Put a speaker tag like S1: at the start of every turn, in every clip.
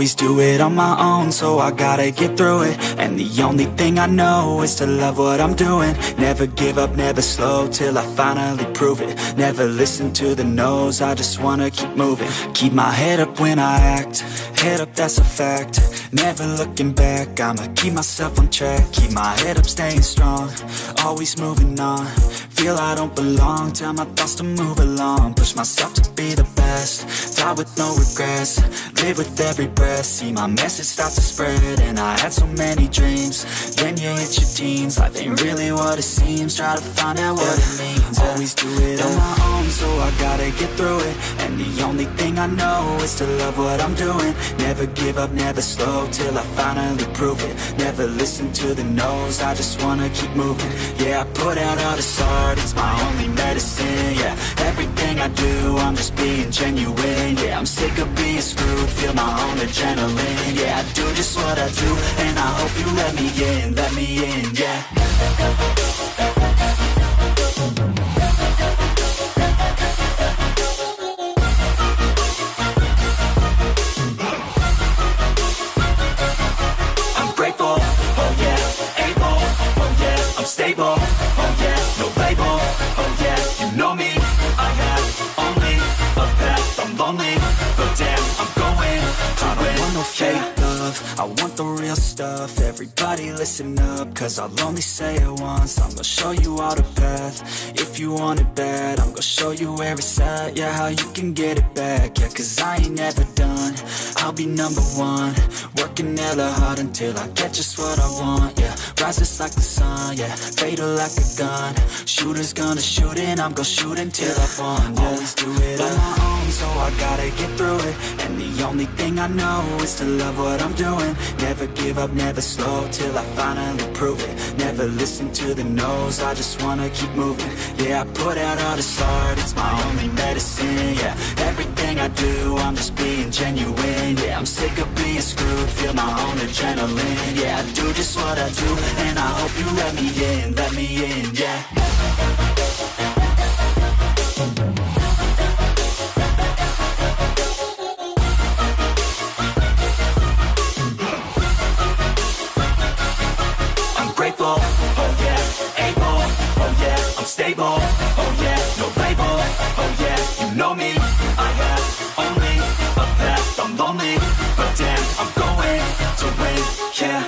S1: Always do it on my own, so I gotta get through it. And the only thing I know is to love what I'm doing. Never give up, never slow, till I finally prove it. Never listen to the no's, I just wanna keep moving. Keep my head up when I act, head up, that's a fact. Never looking back, I'ma keep myself on track. Keep my head up, staying strong, always moving on. Feel I don't belong, tell my thoughts to move along. Push myself to be the best, die with no regrets. Live with every breath, see my message start to spread. And I had so many dreams, then you hit your teens. Life ain't really what it seems, try to find out what it means. Always do it on my own, so I gotta get through it. And the only thing I know is to love what I'm doing. Never give up, never slow, till I finally prove it. Never listen to the no's, I just wanna keep moving. Yeah, I put out all this art, it's my only medicine. Yeah, everything I do, I'm just being genuine. Yeah, I'm sick of being screwed, feel my own adrenaline. Yeah, I do just what I do, and I hope you let me in, yeah. I'm grateful, oh yeah, able, oh yeah, I'm stable, oh yeah, no label, oh yeah, you know me, I have only a path, I'm lonely, but damn, I'm going to win. I don't want no fake love, I want the real stuff. Everybody listen up, cause I'll only say it once. I'm gonna show you all the path, if you want it bad. I'm gonna show you where it's at, yeah, how you can get it back. Yeah, cause I ain't never done, I'll be number one. Working hella hard until I get just what I want, yeah. Rises like the sun, yeah, fatal like a gun. Shooters gonna shoot and I'm gonna shoot until I won, yeah. Always do it on my own, so I gotta get through it. And the only thing I know is to love what I'm doing. Never give up, never slow, till I finally prove it. Never listen to the no's, I just wanna keep moving. Yeah, I put out all this art, it's my only medicine. Yeah, everything I do, I'm just being genuine. Yeah, I'm sick of being screwed, feel my own adrenaline. Yeah, I do just what I do, and I hope you let me in, yeah. Grateful, oh yeah, able, oh yeah, I'm stable, oh yeah, no label, oh yeah, you know me, I have only a path, I'm lonely, but damn, I'm going to win, yeah.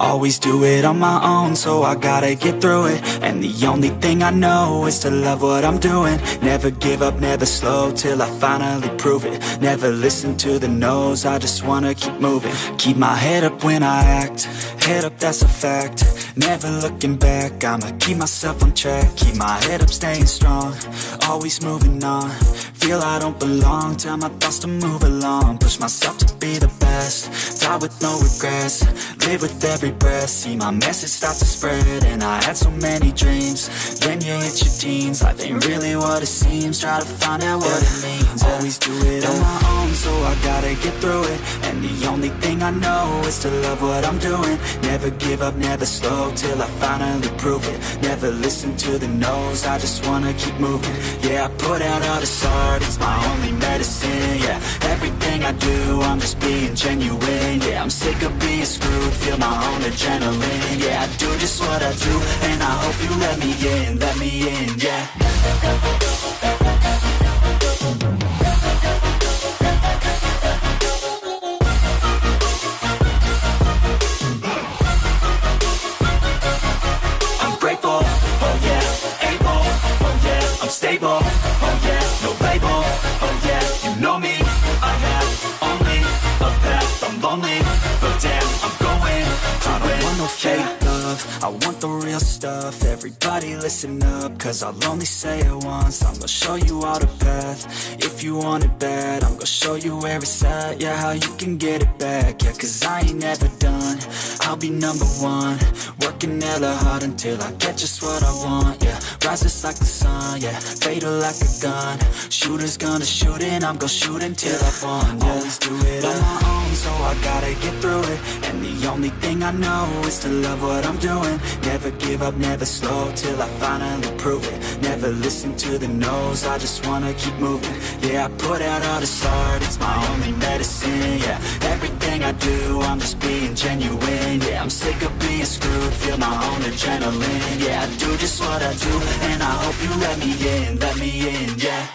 S1: Always do it on my own, so I gotta get through it. And the only thing I know is to love what I'm doing. Never give up, never slow, till I finally prove it. Never listen to the no's, I just wanna keep moving. Keep my head up when I act, head up, that's a fact. Never looking back, I'ma keep myself on track. Keep my head up, staying strong, always moving on. Feel I don't belong, tell my thoughts to move along. Push myself to be the best, die with no regrets. Live with every breath, see my message start to spread. And I had so many dreams, then you hit your teens. Life ain't really what it seems, try to find out what it means. Always do it on my own, so I gotta get through it. And the only thing I know is to love what I'm doing. Never give up, never slow, till I finally prove it. Never listen to the no's, I just wanna keep moving. Yeah, I put out all this art, it's my only medicine. Yeah, everything I do, I'm just being genuine. Yeah, I'm sick of being screwed, feel my own adrenaline. Yeah, I do just what I do, and I hope you let me in, yeah. I'm grateful, oh yeah, able, oh yeah, I'm stable, oh yeah, no label, oh yeah, you know me, I have only a path, I'm lonely, but damn, I'm going to win. I don't want no fake love, I want the real stuff. Everybody listen up, cause I'll only say it once. I'm gonna show you all the path, if you want it bad. I'm gonna show you where it's at, yeah, how you can get it back. Yeah, cause I ain't never done, I'll be number one. Working hella hard until I get just what I want, yeah. Rises like the sun, yeah, fatal like a gun. Shooters gonna shoot and I'm gonna shoot until I won, yeah. Always do it on my own, own, so I gotta get through it. And the only thing I know is to love what I'm doing. Never give up, never slow, till I finally prove it. Never listen to the no's, I just wanna keep moving. Yeah, I put out all this art, it's my only medicine. Yeah, everything I do, I'm just being genuine. Yeah, I'm sick of being screwed, feel my own adrenaline. Yeah, I do just what I do, and I hope you let me in, yeah.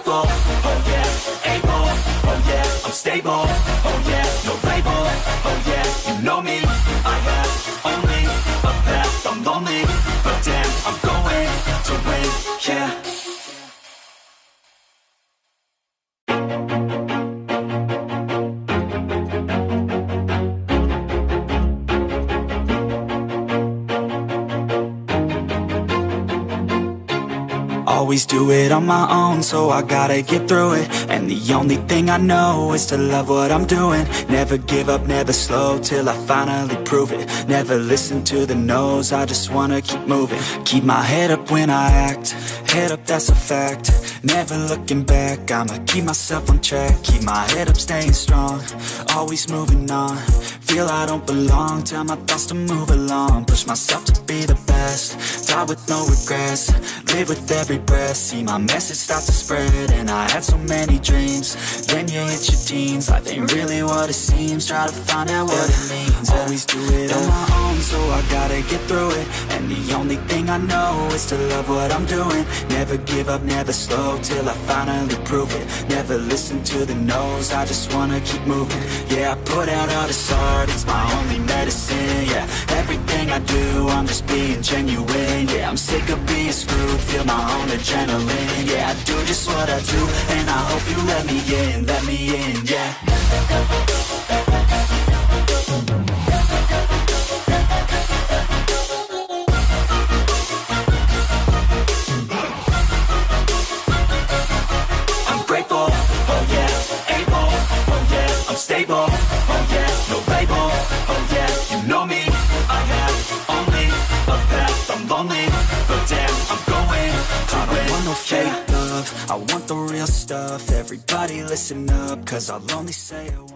S1: Oh yeah, able, oh yeah, I'm stable, oh yeah, no label, oh yeah, you know me, I have only a path, I'm lonely, but damn, I'm going to win, yeah. Always do it on my own, so I gotta get through it. And the only thing I know is to love what I'm doing. Never give up, never slow, till I finally prove it. Never listen to the no's, I just wanna keep moving. Keep my head up when I act, head up, that's a fact. Never looking back, I'ma keep myself on track. Keep my head up, staying strong, always moving on. Feel I don't belong, tell my thoughts to move along. Push myself to be the best, die with no regrets. Live with every breath, see my message start to spread. And I had so many dreams, then you hit your teens. Life ain't really what it seems, try to find out what it means. Always do it on my own, so I gotta get through it. And the only thing I know is to love what I'm doing. Never give up, never slow, till I finally prove it. Never listen to the no's, I just wanna keep moving. Yeah, I put out all this art, it's my only medicine. Yeah, everything I do, I'm just being genuine. Yeah, I'm sick of being screwed, feel my own adrenaline. Yeah, I do just what I do, and I hope you let me in, yeah. I'm grateful, oh yeah, able, oh yeah, I'm stable, oh yeah, no label, oh yeah, you know me, I have only a path, I'm lonely, but damn, I'm going to win. I don't want no fake love, I want the real stuff. Everybody listen up, cause I'll only say it once.